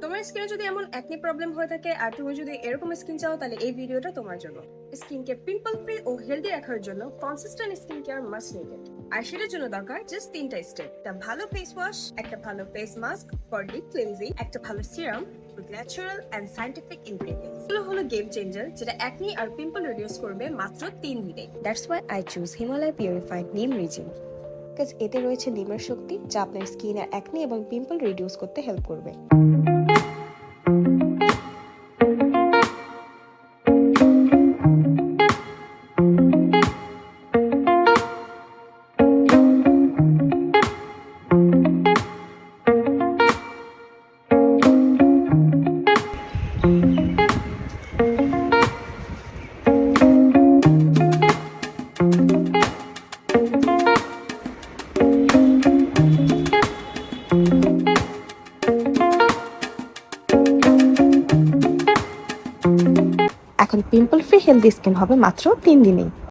তোমার স্কিনে যদি এমন একনি প্রবলেম হয়ে থাকে আর তুমি যদি এরকম স্কিন চাও তাহলে এই ভিডিওটা তোমার জন্য। স্কিনকে পিম্পল ফ্রি ও হেলদি রাখার জন্য consistent skin care must needed. আর সেটার জন্য দরকার জাস্ট তিনটা স্টেপ: একটা ভালো ফেস ওয়াশ, একটা ভালো face mask for deep cleansing, একটা ভালো serum with natural and scientific ingredients. এগুলো হলো গেম চেঞ্জার, যেটা একনি আর পিম্পল রিডিউস করবে মাত্র 3 দিনে। That's why I choose Himalaya purified neem resin. Because এতে রয়েছে নিমের শক্তি, যা আপনার স্কিন আর একনি এবং পিম্পল রিডিউস করতে হেল্প করবে। এখন পিম্পল ফ্রি হেলদি স্কিন হবে মাত্র 3 দিনেই।